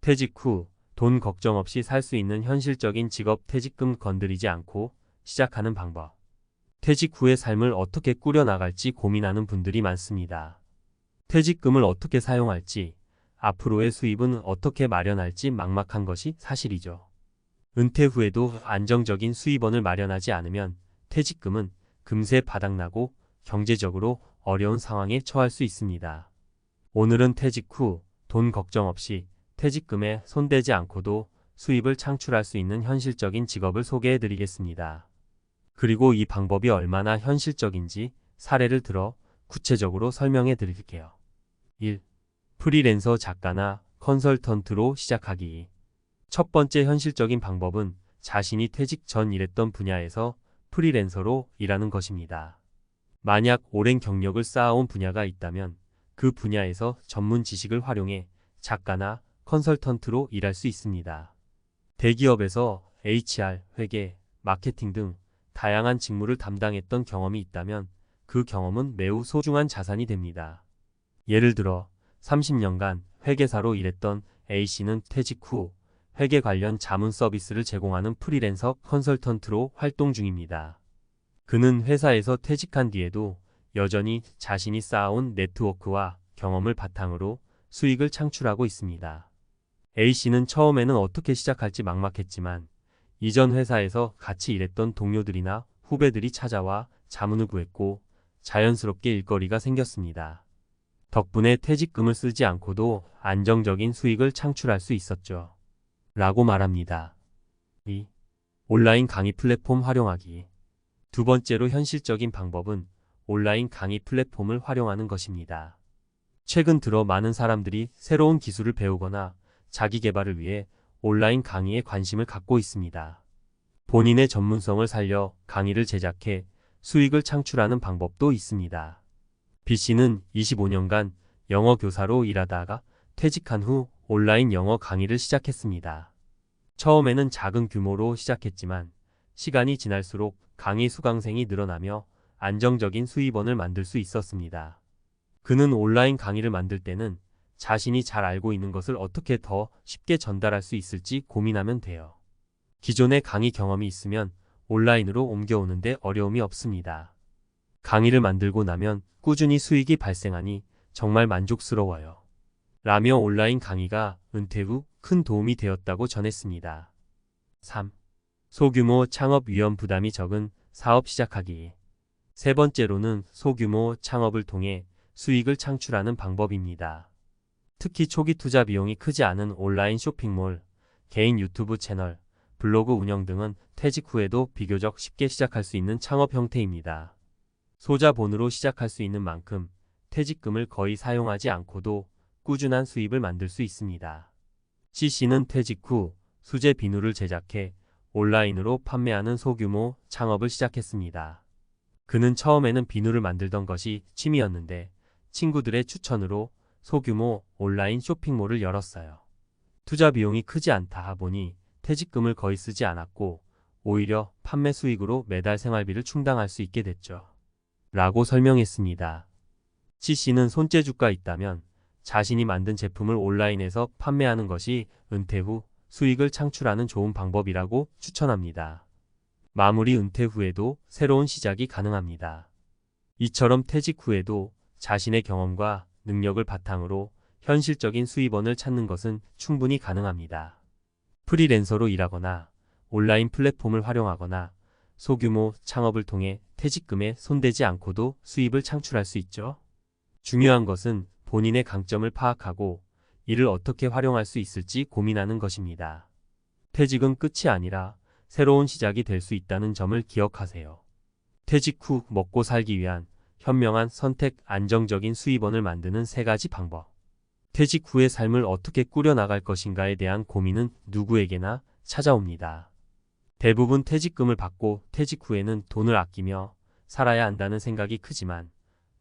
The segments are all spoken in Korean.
퇴직 후 돈 걱정 없이 살 수 있는 현실적인 직업 퇴직금 건드리지 않고 시작하는 방법. 퇴직 후의 삶을 어떻게 꾸려나갈지 고민하는 분들이 많습니다. 퇴직금을 어떻게 사용할지, 앞으로의 수입은 어떻게 마련할지 막막한 것이 사실이죠. 은퇴 후에도 안정적인 수입원을 마련하지 않으면 퇴직금은 금세 바닥나고 경제적으로 어려운 상황에 처할 수 있습니다. 오늘은 퇴직 후 돈 걱정 없이 퇴직금에 손대지 않고도 수입을 창출할 수 있는 현실적인 직업을 소개해 드리겠습니다. 그리고 이 방법이 얼마나 현실적인지 사례를 들어 구체적으로 설명해 드릴게요. 1. 프리랜서 작가나 컨설턴트로 시작하기. 첫 번째 현실적인 방법은 자신이 퇴직 전 일했던 분야에서 프리랜서로 일하는 것입니다. 만약 오랜 경력을 쌓아온 분야가 있다면 그 분야에서 전문 지식을 활용해 작가나 컨설턴트로 일할 수 있습니다. 대기업에서 HR, 회계, 마케팅 등 다양한 직무를 담당했던 경험이 있다면 그 경험은 매우 소중한 자산이 됩니다. 예를 들어 30년간 회계사로 일했던 A씨는 퇴직 후 회계 관련 자문 서비스를 제공하는 프리랜서 컨설턴트로 활동 중입니다. 그는 회사에서 퇴직한 뒤에도 여전히 자신이 쌓아온 네트워크와 경험을 바탕으로 수익을 창출하고 있습니다. A씨는 처음에는 어떻게 시작할지 막막했지만 이전 회사에서 같이 일했던 동료들이나 후배들이 찾아와 자문을 구했고 자연스럽게 일거리가 생겼습니다. 덕분에 퇴직금을 쓰지 않고도 안정적인 수익을 창출할 수 있었죠. 라고 말합니다. 2. 온라인 강의 플랫폼 활용하기. 두 번째로 현실적인 방법은 온라인 강의 플랫폼을 활용하는 것입니다. 최근 들어 많은 사람들이 새로운 기술을 배우거나 자기 개발을 위해 온라인 강의에 관심을 갖고 있습니다. 본인의 전문성을 살려 강의를 제작해 수익을 창출하는 방법도 있습니다. B씨는 25년간 영어 교사로 일하다가 퇴직한 후 온라인 영어 강의를 시작했습니다. 처음에는 작은 규모로 시작했지만 시간이 지날수록 강의 수강생이 늘어나며 안정적인 수입원을 만들 수 있었습니다. 그는 온라인 강의를 만들 때는 자신이 잘 알고 있는 것을 어떻게 더 쉽게 전달할 수 있을지 고민하면 돼요. 기존의 강의 경험이 있으면 온라인으로 옮겨오는데 어려움이 없습니다. 강의를 만들고 나면 꾸준히 수익이 발생하니 정말 만족스러워요. 라며 온라인 강의가 은퇴 후 큰 도움이 되었다고 전했습니다. 3. 소규모 창업 위험 부담이 적은 사업 시작하기. 세 번째로는 소규모 창업을 통해 수익을 창출하는 방법입니다. 특히 초기 투자 비용이 크지 않은 온라인 쇼핑몰, 개인 유튜브 채널, 블로그 운영 등은 퇴직 후에도 비교적 쉽게 시작할 수 있는 창업 형태입니다. 소자본으로 시작할 수 있는 만큼 퇴직금을 거의 사용하지 않고도 꾸준한 수입을 만들 수 있습니다. C씨는 퇴직 후 수제 비누를 제작해 온라인으로 판매하는 소규모 창업을 시작했습니다. 그는 처음에는 비누를 만들던 것이 취미였는데 친구들의 추천으로 소규모 온라인 쇼핑몰을 열었어요. 투자 비용이 크지 않다 보니 퇴직금을 거의 쓰지 않았고 오히려 판매 수익으로 매달 생활비를 충당할 수 있게 됐죠. 라고 설명했습니다. C씨는 손재주가 있다면 자신이 만든 제품을 온라인에서 판매하는 것이 은퇴 후 수익을 창출하는 좋은 방법이라고 추천합니다. 마무리 은퇴 후에도 새로운 시작이 가능합니다. 이처럼 퇴직 후에도 자신의 경험과 능력을 바탕으로 현실적인 수입원을 찾는 것은 충분히 가능합니다. 프리랜서로 일하거나 온라인 플랫폼을 활용하거나 소규모 창업을 통해 퇴직금에 손대지 않고도 수입을 창출할 수 있죠. 중요한 것은 본인의 강점을 파악하고 이를 어떻게 활용할 수 있을지 고민하는 것입니다. 퇴직은 끝이 아니라 새로운 시작이 될 수 있다는 점을 기억하세요. 퇴직 후 먹고 살기 위한 현명한 선택, 안정적인 수입원을 만드는 3가지 방법. 퇴직 후의 삶을 어떻게 꾸려나갈 것인가에 대한 고민은 누구에게나 찾아옵니다. 대부분 퇴직금을 받고 퇴직 후에는 돈을 아끼며 살아야 한다는 생각이 크지만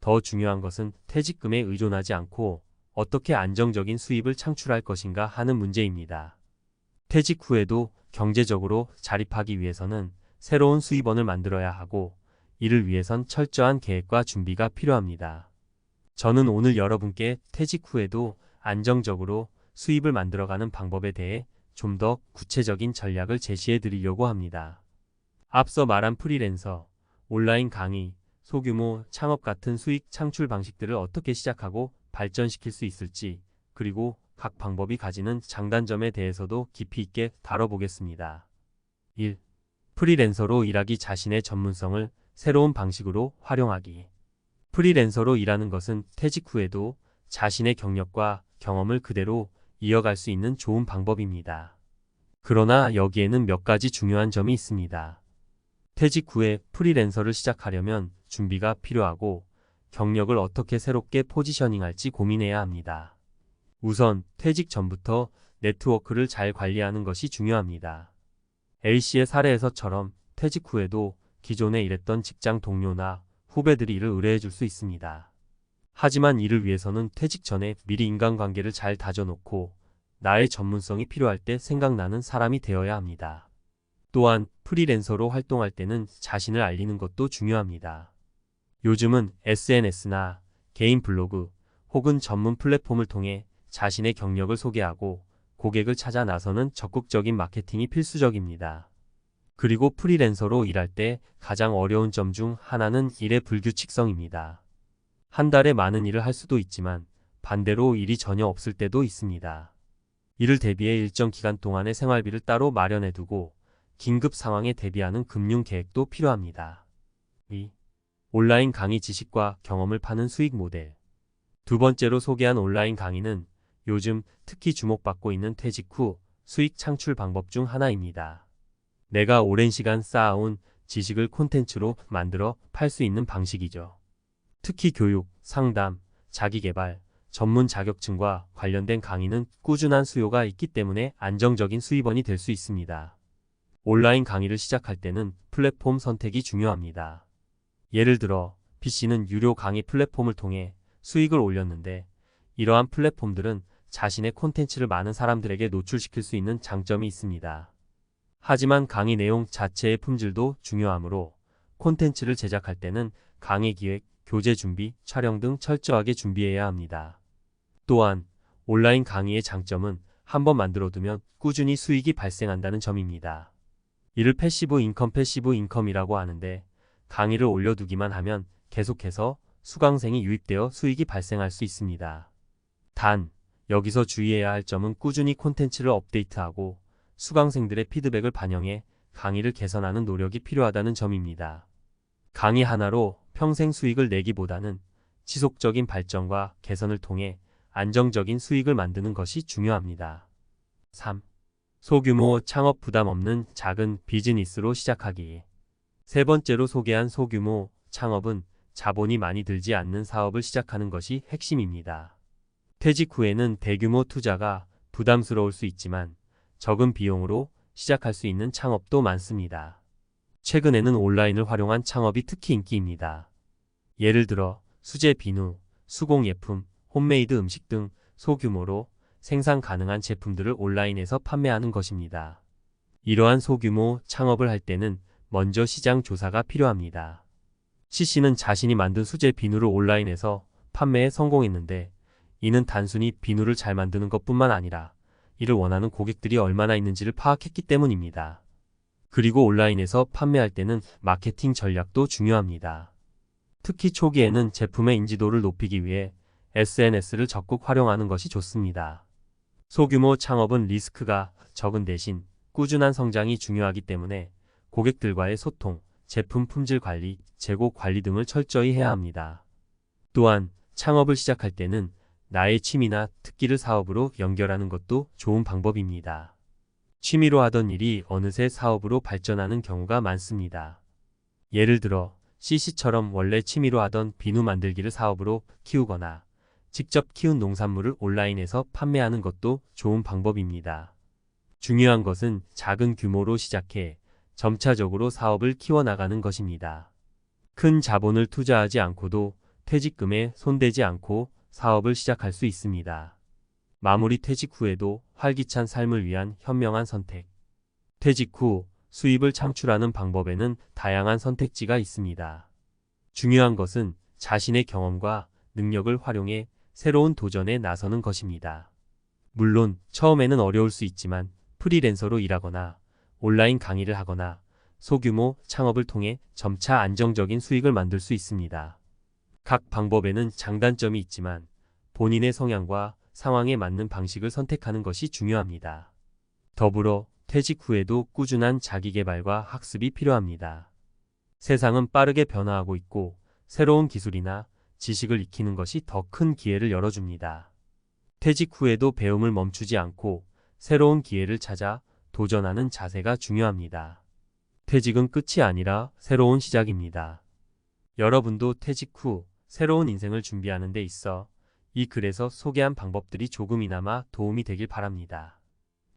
더 중요한 것은 퇴직금에 의존하지 않고 어떻게 안정적인 수입을 창출할 것인가 하는 문제입니다. 퇴직 후에도 경제적으로 자립하기 위해서는 새로운 수입원을 만들어야 하고 이를 위해선 철저한 계획과 준비가 필요합니다. 저는 오늘 여러분께 퇴직 후에도 안정적으로 수입을 만들어가는 방법에 대해 좀 더 구체적인 전략을 제시해 드리려고 합니다. 앞서 말한 프리랜서, 온라인 강의, 소규모 창업 같은 수익 창출 방식들을 어떻게 시작하고 발전시킬 수 있을지, 그리고 각 방법이 가지는 장단점에 대해서도 깊이 있게 다뤄보겠습니다. 1. 프리랜서로 일하기, 자신의 전문성을 새로운 방식으로 활용하기. 프리랜서로 일하는 것은 퇴직 후에도 자신의 경력과 경험을 그대로 이어갈 수 있는 좋은 방법입니다. 그러나 여기에는 몇 가지 중요한 점이 있습니다. 퇴직 후에 프리랜서를 시작하려면 준비가 필요하고 경력을 어떻게 새롭게 포지셔닝할지 고민해야 합니다. 우선 퇴직 전부터 네트워크를 잘 관리하는 것이 중요합니다. A씨의 사례에서처럼 퇴직 후에도 기존에 일했던 직장 동료나 후배들이 이를 의뢰해 줄 수 있습니다. 하지만 이를 위해서는 퇴직 전에 미리 인간관계를 잘 다져놓고 나의 전문성이 필요할 때 생각나는 사람이 되어야 합니다. 또한 프리랜서로 활동할 때는 자신을 알리는 것도 중요합니다. 요즘은 SNS나 개인 블로그 혹은 전문 플랫폼을 통해 자신의 경력을 소개하고 고객을 찾아 나서는 적극적인 마케팅이 필수적입니다. 그리고 프리랜서로 일할 때 가장 어려운 점 중 하나는 일의 불규칙성입니다. 한 달에 많은 일을 할 수도 있지만 반대로 일이 전혀 없을 때도 있습니다. 이를 대비해 일정 기간 동안의 생활비를 따로 마련해두고 긴급 상황에 대비하는 금융 계획도 필요합니다. 2. 온라인 강의 지식과 경험을 파는 수익 모델. 두 번째로 소개한 온라인 강의는 요즘 특히 주목받고 있는 퇴직 후 수익 창출 방법 중 하나입니다. 내가 오랜 시간 쌓아온 지식을 콘텐츠로 만들어 팔 수 있는 방식이죠. 특히 교육, 상담, 자기개발, 전문 자격증과 관련된 강의는 꾸준한 수요가 있기 때문에 안정적인 수입원이 될 수 있습니다. 온라인 강의를 시작할 때는 플랫폼 선택이 중요합니다. 예를 들어 B씨는 유료 강의 플랫폼을 통해 수익을 올렸는데 이러한 플랫폼들은 자신의 콘텐츠를 많은 사람들에게 노출시킬 수 있는 장점이 있습니다. 하지만 강의 내용 자체의 품질도 중요하므로 콘텐츠를 제작할 때는 강의 기획, 교재 준비, 촬영 등 철저하게 준비해야 합니다. 또한 온라인 강의의 장점은 한번 만들어두면 꾸준히 수익이 발생한다는 점입니다. 이를 패시브 인컴이라고 하는데 강의를 올려두기만 하면 계속해서 수강생이 유입되어 수익이 발생할 수 있습니다. 단, 여기서 주의해야 할 점은 꾸준히 콘텐츠를 업데이트하고 수강생들의 피드백을 반영해 강의를 개선하는 노력이 필요하다는 점입니다. 강의 하나로 평생 수익을 내기보다는 지속적인 발전과 개선을 통해 안정적인 수익을 만드는 것이 중요합니다. 3. 소규모 창업 부담 없는 작은 비즈니스로 시작하기. 세 번째로 소개한 소규모 창업은 자본이 많이 들지 않는 사업을 시작하는 것이 핵심입니다. 퇴직 후에는 대규모 투자가 부담스러울 수 있지만 적은 비용으로 시작할 수 있는 창업도 많습니다. 최근에는 온라인을 활용한 창업이 특히 인기입니다. 예를 들어 수제 비누, 수공예품, 홈메이드 음식 등 소규모로 생산 가능한 제품들을 온라인에서 판매하는 것입니다. 이러한 소규모 창업을 할 때는 먼저 시장 조사가 필요합니다. C씨는 자신이 만든 수제 비누를 온라인에서 판매에 성공했는데 이는 단순히 비누를 잘 만드는 것뿐만 아니라 이를 원하는 고객들이 얼마나 있는지를 파악했기 때문입니다. 그리고 온라인에서 판매할 때는 마케팅 전략도 중요합니다. 특히 초기에는 제품의 인지도를 높이기 위해 SNS를 적극 활용하는 것이 좋습니다. 소규모 창업은 리스크가 적은 대신 꾸준한 성장이 중요하기 때문에 고객들과의 소통, 제품 품질 관리, 재고 관리 등을 철저히 해야 합니다. 또한 창업을 시작할 때는 나의 취미나 특기를 사업으로 연결하는 것도 좋은 방법입니다. 취미로 하던 일이 어느새 사업으로 발전하는 경우가 많습니다. 예를 들어 CC처럼 원래 취미로 하던 비누 만들기를 사업으로 키우거나 직접 키운 농산물을 온라인에서 판매하는 것도 좋은 방법입니다. 중요한 것은 작은 규모로 시작해 점차적으로 사업을 키워나가는 것입니다. 큰 자본을 투자하지 않고도 퇴직금에 손대지 않고 사업을 시작할 수 있습니다. 마무리 퇴직 후에도 활기찬 삶을 위한 현명한 선택. 퇴직 후 수입을 창출하는 방법에는 다양한 선택지가 있습니다. 중요한 것은 자신의 경험과 능력을 활용해 새로운 도전에 나서는 것입니다. 물론 처음에는 어려울 수 있지만 프리랜서로 일하거나 온라인 강의를 하거나 소규모 창업을 통해 점차 안정적인 수익을 만들 수 있습니다. 각 방법에는 장단점이 있지만 본인의 성향과 상황에 맞는 방식을 선택하는 것이 중요합니다. 더불어 퇴직 후에도 꾸준한 자기계발과 학습이 필요합니다. 세상은 빠르게 변화하고 있고 새로운 기술이나 지식을 익히는 것이 더 큰 기회를 열어줍니다. 퇴직 후에도 배움을 멈추지 않고 새로운 기회를 찾아 도전하는 자세가 중요합니다. 퇴직은 끝이 아니라 새로운 시작입니다. 여러분도 퇴직 후 새로운 인생을 준비하는 데 있어 이 글에서 소개한 방법들이 조금이나마 도움이 되길 바랍니다.